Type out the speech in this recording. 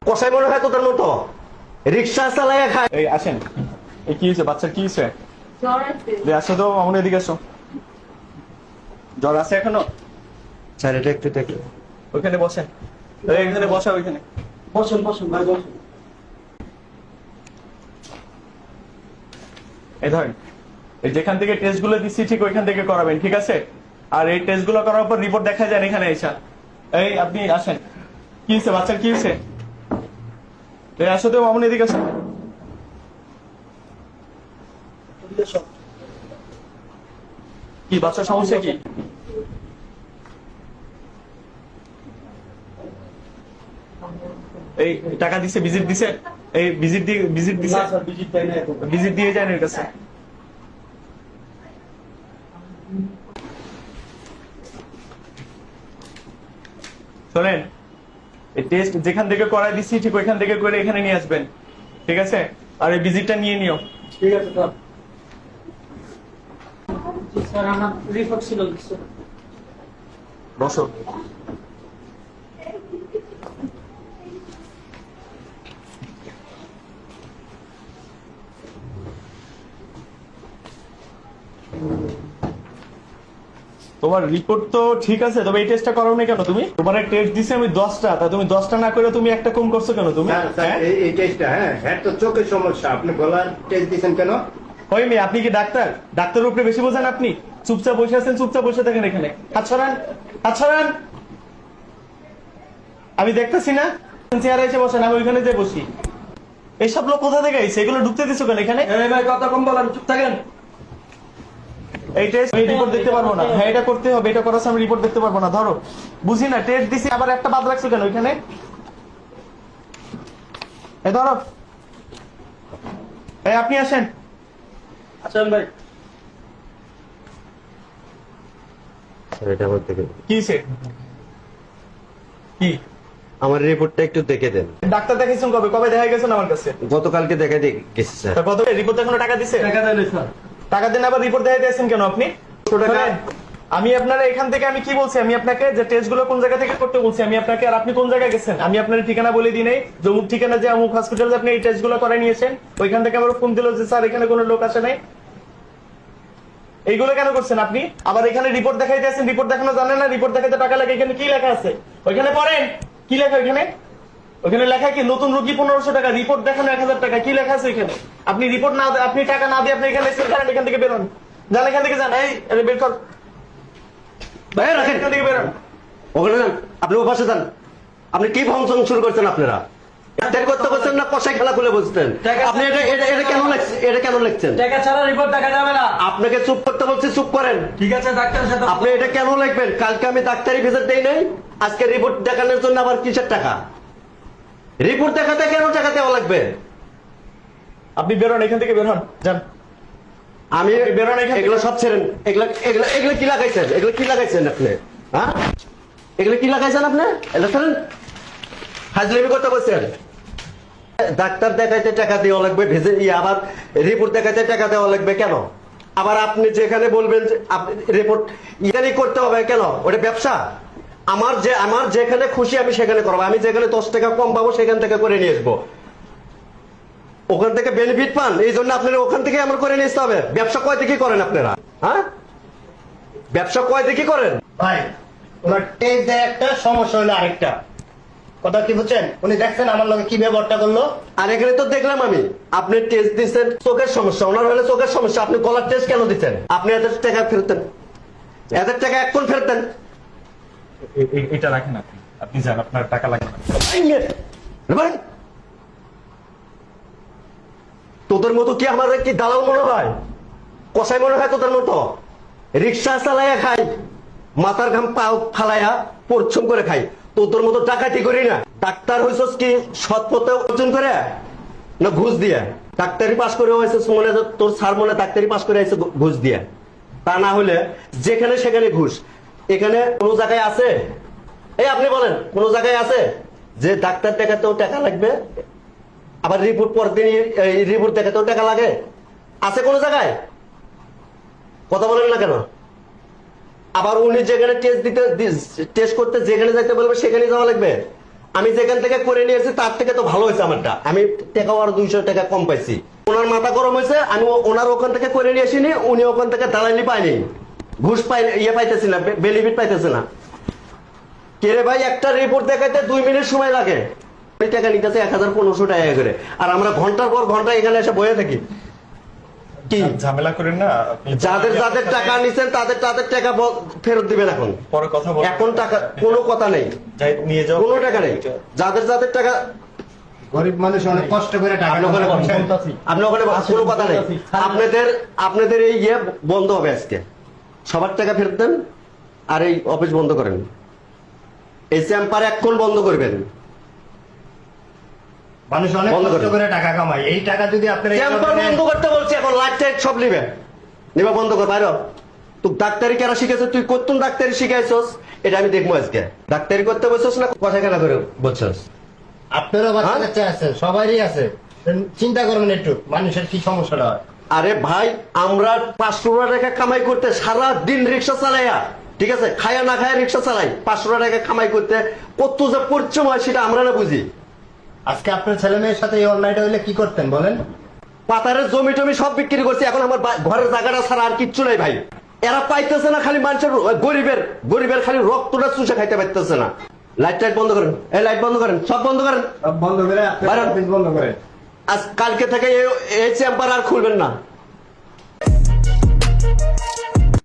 কষাই মনে হয় তোদের মতো রিক্সা চালায় খায়। এই আসেন, এই কি হয়েছে বাচ্চার, কি হয়েছে? আসো তো আমার এদিকে আসো। জ্বর আছে এখনো? স্যার এটা একটু দেখো। ওইখানে বসেন, এখানে বসা, ওইখানে বসুন বসুন ভাই বসুন। এই ধরেন, এই যেখান থেকে টেস্ট গুলো দিচ্ছি ঠিক ওইখান থেকে করাবেন, ঠিক আছে? আর এই টেস্ট গুলো করার পর রিপোর্ট দেখা যান এখানে এসা। এই আপনি আসেন, কি হয়েছে বাচ্চার, কি হয়েছে? এই আসো তো মামুন এদিকে আসো। কি বাচ্চার সমস্যা কি? এই টাকা দিছে, ভিজিট দিছে, এই ভিজিট দিয়ে ভিজিট দিছে, না স্যার ভিজিট দেয় না এখন। ভিজিট দিয়ে যান এর কাছে। শোনেন, এই টেস্ট যেখান থেকে করাই দিচ্ছি ঠিক ওইখান থেকে করে এখানে নিয়ে আসবেন, ঠিক আছে? আর এই ভিজিটটা নিয়ে নিও। ঠিক আছে স্যার। জি স্যার আমার রিপোর্ট ছিল স্যার। বসো। তোমার রিপোর্ট তো ঠিক আছে, তবে এই টেস্টটা করো না কেন তুমি? তোমার টেস্ট দিছি আমি 10টা, তা তুমি 10টা না করে তুমি একটা কম করছো কেন তুমি? হ্যাঁ? এই টেস্টটা হ্যাঁ তো চোখের সমস্যা, আপনি গলার টেস্ট দিচ্ছেন কেন? ওই মেয়ে, আপনি কি ডাক্তার? ডাক্তারের উপরে বেশি বোঝেন আপনি? চুপচাপ বসে আছেন, চুপচাপ বসে থাকেন এখানে। হাত সরান, হাত সরান। আমি দেখতেছি না, চেয়ারে এসে বসেন, আমি ওইখানে যে বসি। এইসব লোক কোথা থেকে আইছে? এগুলো ঢুকতে দিছো কেন এখানে? এই ভাই কথা কম বলেন, চুপ থাকেন। এই টেস্ট আমি রিপোর্ট দেখতে পারবো না। হ্যাঁ এটা করতে হবে, এটা করার সময় রিপোর্ট দেখতে পারবো না। ধরো, বুঝি না, টেস্ট দিছি আবার একটা বাদ রাখছো কেন ওইখানে? এই ধরো, এই আপনি আসেন। আসেন ভাই। এটা বলতে কি হয়েছে? কি আমার রিপোর্টটা একটু দেখে দেন। ডাক্তার দেখাইছেন কবে? কবে দেখা গেছেন আমার কাছে? গতকালকে দেখে গেছি স্যার। তা কত রিপোর্ট এখনো টাকা দিছে? টাকা দেন স্যার। টাকা দেন, আবার রিপোর্ট দেখাইতে আছেন কেন আপনি? টাকা- শোনেন, আমি আপনারা এখান থেকে আমি কি বলছি, আমি আপনাকে যে টেস্ট গুলো কোন জায়গা থেকে করতে বলছি আমি আপনাকে, আর আপনি কোন জায়গায় গেছেন? আমি আপনার ঠিকানা বলে দিই নাই, অমুক ঠিকানা যে অমুক হসপিটালে আপনি এই টেস্ট গুলো করে নিয়েছেন। ওইখান থেকে আমার ফোন দিল যে স্যার এখানে কোনো লোক আসে নাই। এইগুলো কেন করছেন আপনি? আবার এখানে রিপোর্ট দেখাইতে আছেন, রিপোর্ট দেখানো জানেন না? রিপোর্ট দেখাইতে টাকা লাগে। এখানে কি লেখা আছে? ওইখানে পড়েন, কি লেখা ওইখানে? ওখানে লেখা কি নতুন রোগী 1500 টাকা, রিপোর্ট দেখানো 1000 টাকা। কি লেখা আছে এখানে? আপনি রিপোর্ট না, আপনি টাকা না দিয়ে আপনি এখানে এসে করেন, এখান থেকে বেরোন, যান এখান থেকে যান। এই আরে বের কর, ভাই রাখেন, এখান থেকে বেরোন। ওখানে যান, আপনি ও পাশে যান। আপনি কি ফাংশন শুরু করছেন আপনারা? ডাক্তার করতে বলছেন না কষাই খেলা খুলে বলছেন? আপনি এটা এটা এটা কেন লিখছেন? এটা কেন লিখছেন? টাকা ছাড়া রিপোর্ট দেখা যাবে না। আপনাকে চুপ করতে বলছি, চুপ করেন। ঠিক আছে ডাক্তারের সাথে। আপনি এটা কেন লিখবেন? কালকে আমি ডাক্তারি ভিজিট দেই নাই, আজকে রিপোর্ট দেখানোর জন্য আবার কিসের টাকা? রিপোর্ট দেখাতে কেন টাকা দেওয়া লাগবে? আপনি বেরোন, এখান থেকে বেরোন, যান। আমি বেরোন এখান থেকে। এগুলো সব ছেড়েন। এগুলো এগুলো এগুলো কি লাগাইছেন? এগুলো কি লাগাইছেন আপনি? হ্যাঁ, এগুলো কি লাগাইছেন আপনি? এগুলো ছেড়েন। হাজলামি করতে বলছেন। ডাক্তার দেখাইতে টাকা দেওয়া লাগবে, ভেজে আবার রিপোর্ট দেখাইতে টাকা দেওয়া লাগবে কেন? আবার আপনি যেখানে বলবেন যে রিপোর্ট এখানেই করতে হবে কেন? ওটা ব্যবসা। আমার যেখানে খুশি আমি সেখানে করবো। আমি যেখানে 10 টাকা কম পাবো সেখান থেকে করে নিয়ে আসবো। ওখান থেকে বেনিফিট পান, এই জন্য আপনারা ওখান থেকে আমার করে নিয়ে আসতে হবে। ব্যবসা কয় দিকে করেন আপনারা? হ্যাঁ, ব্যবসা কয় দিকে করেন? ভাই ওনার টেস্ট দেয় একটা, সমস্যা হলো আরেকটা। কথা কি বুঝছেন? উনি দেখছেন আমার লগে কি ব্যবহারটা করলো। আর এখানে তো দেখলাম আমি আপনি টেস্ট দিচ্ছেন চোখের সমস্যা, ওনার হলে চোখের সমস্যা, আপনি গলার টেস্ট কেন দিচ্ছেন? আপনি এদের টাকা ফেরতেন, এদের টাকা এখন ফেরতেন। এটা রাখেন আপনি, আপনি যান, আপনার টাকা লাগবে না। তোদের মতো কি আমার কি দালাল মনে হয়? কষাই মনে হয় তোদের মতো? রিক্সা চালাইয়া খাই, মাথার ঘাম পাও ফালাইয়া পরিশ্রম করে খাই। তোদের মতো ডাকাতি করি না। ডাক্তার হইছস কি সৎ পথে অর্জন করে না ঘুষ দিয়ে? ডাক্তারি পাস করে হয়েছে মনে, তোর স্যার মনে ডাক্তারি পাস করে হয়েছে ঘুষ দিয়ে। তা না হলে যেখানে সেখানে ঘুষ। এখানে কোন জায়গায় আছে? এই আপনি বলেন কোন জায়গায় আছে যে ডাক্তার দেখাতেও টাকা লাগবে, আবার রিপোর্ট পরদিন রিপোর্ট দেখাতেও টাকা লাগে? আছে কোন জায়গায়? কথা বলেন না কেন? আবার উনি যেখানে টেস্ট করতে যেখানে যাইতে বলবে সেখানে যাওয়া লাগবে। আমি যেখান থেকে করে নিয়েছি তার থেকে তো ভালো হয়েছে আমারটা, আমি টাকাও আর 200 টাকা কম পাইছি। ওনার মাথা গরম হয়েছে, আমি ওনার ওখান থেকে করে নিয়ে আসিনি, উনি ওখান থেকে দালালি পাইনি, ঘুষ পাই পাইতেছি না, বেনিফিট পাইতেছে না। কে রে ভাই, একটা রিপোর্ট দেখাইতে 2 মিনিট সময় লাগে, ওই টাকা নিতেছে 1500 টাকা করে, আর আমরা ঘন্টার পর ঘন্টা এখানে এসে বসে থাকি। কি ঝামেলা করেন না আপনি। যাদের যাদের টাকা নিছেন তাদের তাদের টাকা ফেরত দিবেন। এখন পরে কথা বলবো। এখন টাকা কোনো কথা নেই, যাই নিয়ে যাও, কোনো টাকা নেই। যাদের যাদের টাকা গরিব মানুষ অনেক কষ্ট করে টাকা আপনি ওখানে জমা করছেন। আপনি ওখানে কোনো কথা নেই। আপনাদের এই ইয়ে বন্ধ হবে আজকে, সবার টাকা ফেরত দেন আর এই অফিস বন্ধ করেন, এই চেম্বার এখন বন্ধ করবেন। মানুষ অনেক বন্ধ কষ্ট করেন। করে টাকা কামায়, এই টাকা যদি আপনারা চেম্বার বন্ধ করতে বলছি, এখন লাইট টাইট সব নিবে, নিবা বন্ধ কর বাইরে। তুই ডাক্তারি কেন শিখেছিস, তুই কতক্ষণ ডাক্তারি শিখাইছস এটা আমি দেখবো আজকে। ডাক্তারি করতে বলছস না কথা কেন করে বলছস? আপনারও বাচ্চা হ্যাঁ? কাচ্চা আছে, সবারই আছে, চিন্তা করবেন একটু মানুষের কি সমস্যাটা হয়। আরে ভাই, আমরা 500 টাকা কামাই করতে সারা দিন রিক্সা চালাইয়া, ঠিক আছে, খায়া না খায়া রিক্সা চালাই, 500 টাকা কামাই করতে কত যে পরিশ্রম হয় সেটা আমরা না বুঝি। আজকে আপনার ছেলে মেয়ের সাথে এই অন্যায়টা হইলে কি করতেন বলেন? পাতারের জমি টমি সব বিক্রি করছি, এখন আমার ঘরের জায়গাটা ছাড়া আর কিচ্ছু নাই ভাই। এরা পাইতেছে না, খালি মানুষের গরিবের খালি রক্তটা চুষে খাইতে পারতেছে না। লাইট টাইট বন্ধ করেন, এই লাইট বন্ধ করেন, সব বন্ধ করেন, বন্ধ করে বাইরে। বন্ধ করে আজ কালকে থেকে এই চেম্বার আর খুলবেন না।